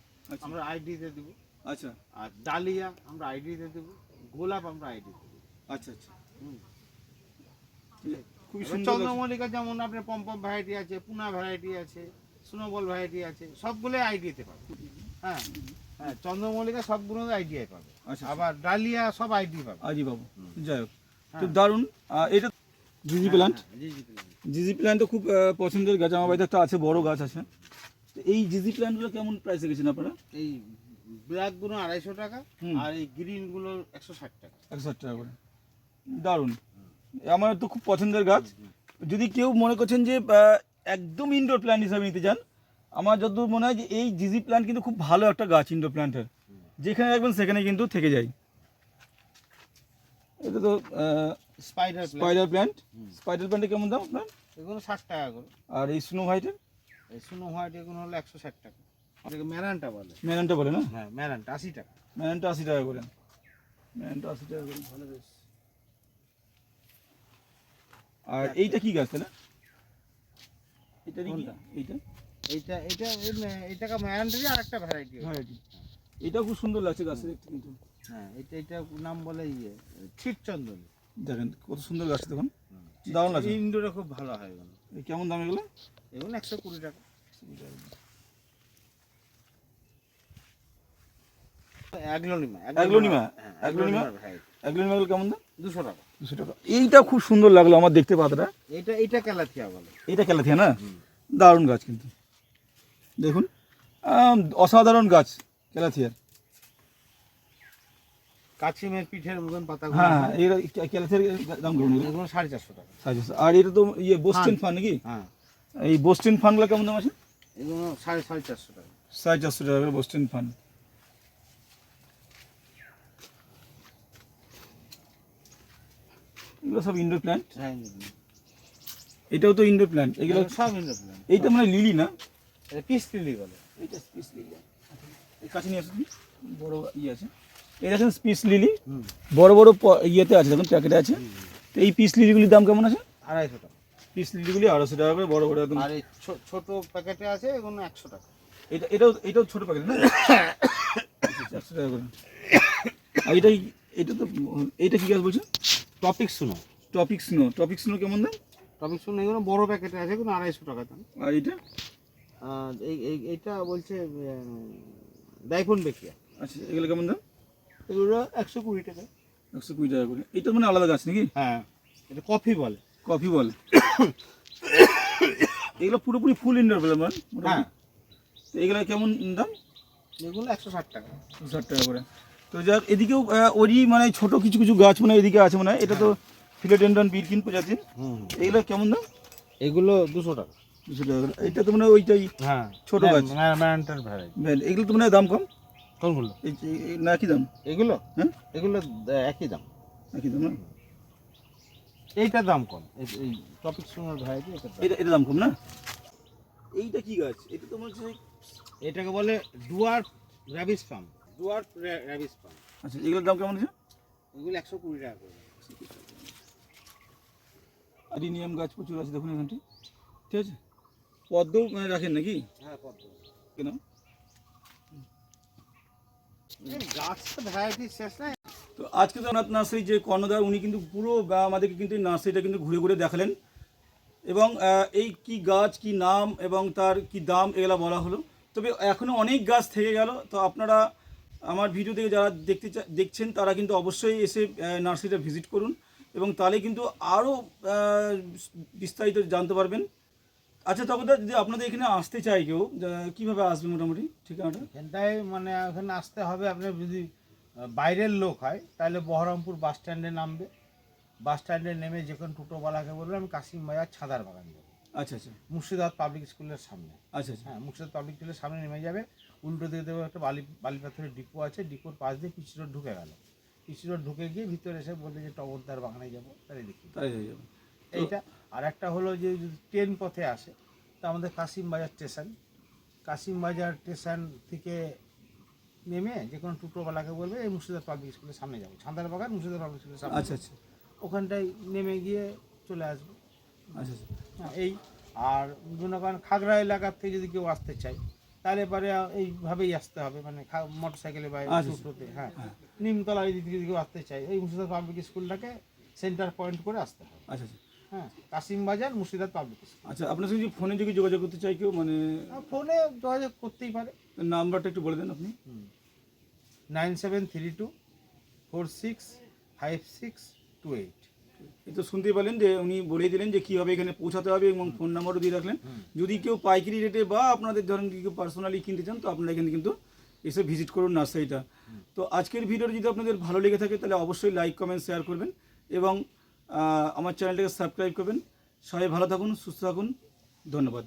Speaker 2: আমরা আইডিতে দেবো।
Speaker 1: আচ্ছা
Speaker 2: আর ডালিয়া আমরা আইডিতে দেবো, গোলাপ আমরা আইডিতে দেবো।
Speaker 1: আচ্ছা আচ্ছা,
Speaker 2: হুম।
Speaker 1: খুবই সুন্দর।
Speaker 2: চন্দ্রমল্লিকা যেমন আপনার পম্পম ভ্যারাইটি আছে, পুনা ভ্যারাইটি আছে, স্নোবল ভ্যারাইটি আছে, সবগুলোই আইডিতে পাবে। হ্যাঁ হ্যাঁ, চন্দ্রমল্লিকা সবগুলো আইডিয়ায় পাবে।
Speaker 1: আচ্ছা,
Speaker 2: আবার ডালিয়া সব আইডি পাবে।
Speaker 1: আজি বাবু, যাই হোক খুব দারুণ। এটা জিজি প্ল্যান্ট, জিজি প্ল্যান্ট তো খুব পছন্দের গাছ। আমার বাড়িতে একটা আছে, বড় গাছ আছে। তো এই জিজি প্ল্যান্টগুলো কেমন প্রাইস রেখেছেন আপনারা?
Speaker 2: এই ব্ল্যাকগুলো 250 টাকা, আর এই গ্রিনগুলো 160 টাকা।
Speaker 1: 160 টাকা করে, দারুণ। আমার তো খুব পছন্দের গাছ। যদি কেউ মনে করছেন যে একদম ইনডোর প্ল্যান্ট হিসাবে নিতে চান, আমার যতদূর মনে হয় যে এই জিজি প্ল্যান্ট কিন্তু খুব ভালো একটা গাছ ইনডোর প্ল্যান্টের, যেখানে রাখবেন সেখানে কিন্তু থেকে যায়। এটা তো স্পাইডার প্ল্যান্ট। স্পাইডার প্ল্যান্টের কেমন দাম আপনার?
Speaker 2: এগুলো 60 টাকা করে।
Speaker 1: আর এই স্নো হোয়াইটের?
Speaker 2: এই স্নো হোয়াইট এগুলো হলো 160 টাকা। এটাকে ম্যারানটা বলে।
Speaker 1: ম্যারানটা বলে না?
Speaker 2: হ্যাঁ, ম্যারানটা 80 টাকা।
Speaker 1: ম্যারানটা 80 টাকা করে, ম্যারানটা 80 টাকা করে, ভালো বেশ। আর এইটা কি গাছ তাহলে? এটা কি?
Speaker 2: এইটা ম্যারানটারই আরেকটা ভ্যারাইটি।
Speaker 1: এটা খুব সুন্দর লাগছে গাছটা দেখতে কিন্তু।
Speaker 2: হ্যাঁ, এটা নাম বলে ছিটচন্দন।
Speaker 1: দেখেন কত সুন্দর গাছটা, দেখুন দারুণ লাগছে।
Speaker 2: ইনডোরে খুব ভালো হয় এগুলো।
Speaker 1: কেমন দাম এগুলো?
Speaker 2: এগুলো 120 টাকা।
Speaker 1: অ্যাগ্লোনিমা কেমন দাম?
Speaker 2: 200 টাকা।
Speaker 1: 200 টাকা। এইটা খুব সুন্দর লাগলো আমার দেখতে পাতাটা।
Speaker 2: এটা ক্যালাথিয়া বলে।
Speaker 1: এটা ক্যালাথিয়া না? দারুণ গাছ কিন্তু, দেখুন অসাধারণ গাছ ক্যালাথিয়ার।
Speaker 2: কাছিমের পিঠের মতন পাতা।
Speaker 1: হ্যাঁ, এটা ক্যালাথিয়ার দাম কেমন?
Speaker 2: এগুলো 450 টাকা।
Speaker 1: 450। আর এটা তো বোস্টিন ফান নাকি?
Speaker 2: হ্যাঁ,
Speaker 1: এই বোস্টিন ফানগুলো কেমন দাম আছে?
Speaker 2: এগুলো 450 টাকা।
Speaker 1: 450 টাকা করে বোস্টিন ফান। এগুলো সব ইনডোর প্ল্যান্ট।
Speaker 2: হ্যাঁ,
Speaker 1: এটাও তো ইনডোর প্ল্যান্ট, এগুলো
Speaker 2: সব ইনডোর প্ল্যান্ট।
Speaker 1: এইটা মানে লিলি না?
Speaker 2: এটা পিস লিলি বলে।
Speaker 1: এইটা স্পিস লিলি। এই কাছে নিয়ে আসুন, বড় ইয়ে আছে। এই দেখেন স্পিস লিলি, বড় বড় ইয়েতে আছে, দেখুন প্যাকেটে আছে। তো এই পিস লিলিগুলির দাম কেমন আছে?
Speaker 2: 250 টাকা।
Speaker 1: পিস লিলিগুলি 250 টাকা করে, বড় বড় একদম।
Speaker 2: আর এই ছোট প্যাকেটে আছে এগুলো 100 টাকা।
Speaker 1: এটাও ছোট প্যাকেট না? 100 টাকা করে। আর এটা তো এইটা কি গাছ বলছেন?
Speaker 2: টপিক শুনো।
Speaker 1: টপিক স্নো কেমন দাম?
Speaker 2: টপিক শুনো এগুলো বড় প্যাকেটে আছে, এগুলো 250 টাকা দাম।
Speaker 1: আর এইটা?
Speaker 2: আর এইটা বলছে ডাইফোন বেকিয়া।
Speaker 1: আচ্ছা, এগুলো কেমন দাম?
Speaker 2: এগুলো 120 টাকা।
Speaker 1: 120 টাকা করে। এটা মানে আলাদা গাছ নাকি?
Speaker 2: হ্যাঁ, এটা কফি বলে।
Speaker 1: কফি বল। এগুলো পুরোপুরি ফুল ইনডোর বলে মানে?
Speaker 2: হ্যাঁ।
Speaker 1: তো এগুলো কেমন দাম?
Speaker 2: এগুলো 160 টাকা।
Speaker 1: 60 টাকা করে। তো যাক, এদিকেও ওরই মানে ছোট কিছু কিছু গাছ মানে এদিকে আছে মনে হয়। এটা তো ফিলোডেন্ড্রন বিরকিন প্রজাতির। এগুলো কেমন দাম?
Speaker 2: এগুলো 200 টাকা।
Speaker 1: 200 টাকা করে। এটা তো মানে ওইটাই
Speaker 2: হ্যাঁ,
Speaker 1: ছোট গাছ।
Speaker 2: ম্যান্টার ভ্যারাইটি।
Speaker 1: এগুলো তো মানে দাম কম?
Speaker 2: কোনগুলো?
Speaker 1: না কি দাম?
Speaker 2: এগুলো?
Speaker 1: হ্যাঁ,
Speaker 2: এগুলো একই দাম।
Speaker 1: একই দাম না?
Speaker 2: এইটার দাম কম। এই টপিক শুনোর ভ্যারাইটি
Speaker 1: এটা দাম কম না? এইটা কি গাছ? এটা তো মনে হচ্ছে।
Speaker 2: এটাকে বলে ডুয়ার্ফ র্যাবিস পাম। ডুয়ার্ফ র্যাবিস পাম।
Speaker 1: আচ্ছা, এগুলোর দাম কেমন আছে?
Speaker 2: এগুলো 120 টাকা করে।
Speaker 1: অ্যাডিনিয়াম গাছ প্রচুর আছে দেখুন এখানটি। ঠিক আছে, পদ্মও মানে রাখেন নাকি?
Speaker 2: হ্যাঁ, পদ্ম।
Speaker 1: কেন?
Speaker 2: গাছ তো ভ্যারাইটি শেষ নাই।
Speaker 1: তো আজকে তো অনাথ নার্সারি যে কর্ণধার, উনি কিন্তু পুরো আমাদেরকে কিন্তু নার্সারিটা কিন্তু ঘুরে ঘুরে দেখালেন, এবং এই কি গাছ, কি নাম এবং তার কি দাম এগুলো বলা হলো। তবে এখনও অনেক গাছ থেকে গেল। তো আপনারা আমার ভিডিও থেকে যারা দেখছেন তারা কিন্তু অবশ্যই এসে নার্সারিটা ভিজিট করুন, এবং তাহলে কিন্তু আরও বিস্তারিত জানতে পারবেন। আচ্ছা, তবে যদি আপনাদের এখানে আসতে চাই কেউ, কীভাবে আসবে মোটামুটি ঠিকানাটা?
Speaker 2: এখানটায় মানে ওখানে আসতে হবে। আপনার যদি বাইরের লোক হয় তাহলে বহরমপুর বাস স্ট্যান্ডে নামবে। বাস স্ট্যান্ডে নেমে যখন টোটোওয়ালাকে বলবে আমি কাশিম বাজার ছাদার বাগান যাবো,
Speaker 1: আচ্ছা আচ্ছা
Speaker 2: মুর্শিদাবাদ পাবলিক স্কুলের সামনে।
Speaker 1: আচ্ছা আচ্ছা
Speaker 2: হ্যাঁ, মুর্শিদাবাদ পাবলিক স্কুলের সামনে নেমে যাবে। উল্টো দিকে দেবে একটা বালি পাথরের ডিপো আছে, ডিপোর পাশ দিয়ে পিচি রোড ঢুকে গেল। পিচি রোড ঢুকে গিয়ে ভিতরে এসে বললে যে টগরদার বাগানে যাবো, তাহলে দেখি
Speaker 1: তাই হয়ে যাবে।
Speaker 2: এইটা। আর একটা হলো যে যদি ট্রেন পথে আসে তা আমাদের কাশিম বাজার স্টেশন থেকে নেমে যে কোনো টোটোওয়ালাকে বলবে এই মুর্শিদাবাদ পাবলিক স্কুলের সামনে যাবো, ছান্দার বাগান মুর্শিদাবাদ পাবলিক স্কুলের সামনে।
Speaker 1: আচ্ছা আচ্ছা
Speaker 2: ওখানটায় নেমে গিয়ে চলে আসবে।
Speaker 1: আচ্ছা আচ্ছা
Speaker 2: হ্যাঁ, এই। আর মনে করেন খাগড়া এলাকার থেকে যদি কেউ আসতে চায় তাহলে পরে এইভাবেই আসতে হবে, মানে মোটর সাইকেলে বা টোটোতে। হ্যাঁ, নিমতলা এই দিক থেকে যদি কেউ আসতে চায় এই মুর্শিদাবাদ পাবলিক স্কুলটাকে সেন্টার পয়েন্ট করে আসতে হবে।
Speaker 1: আচ্ছা আচ্ছা
Speaker 2: হ্যাঁ, কাশিম বাজার মুর্শিদাবাদ পাবলিক স্কুল।
Speaker 1: আচ্ছা, আপনার সঙ্গে ফোনে যদি যোগাযোগ করতে চাই কেউ, মানে
Speaker 2: ফোনে যোগাযোগ করতেই পারে।
Speaker 1: নাম্বারটা একটু বলে দেন আপনি।
Speaker 2: 9732465628।
Speaker 1: এই তো শুনতেই পেলেন যে উনি বলেই দিলেন যে কীভাবে এখানে পৌঁছাতে হবে, এবং ফোন নাম্বারও দিয়ে রাখলেন। যদি কেউ পাইকারি রেটে বা আপনাদের ধরেন কেউ পার্সোনালি কিনতে চান, তো আপনারা এখানে কিন্তু এসে ভিজিট করুন নার্সারিটা। তো আজকের ভিডিওটা যদি আপনাদের ভালো লেগে থাকে তাহলে অবশ্যই লাইক কমেন্ট শেয়ার করবেন, এবং আমার চ্যানেলটাকে সাবস্ক্রাইব করবেন। সবাই ভালো থাকুন, সুস্থ থাকুন, ধন্যবাদ।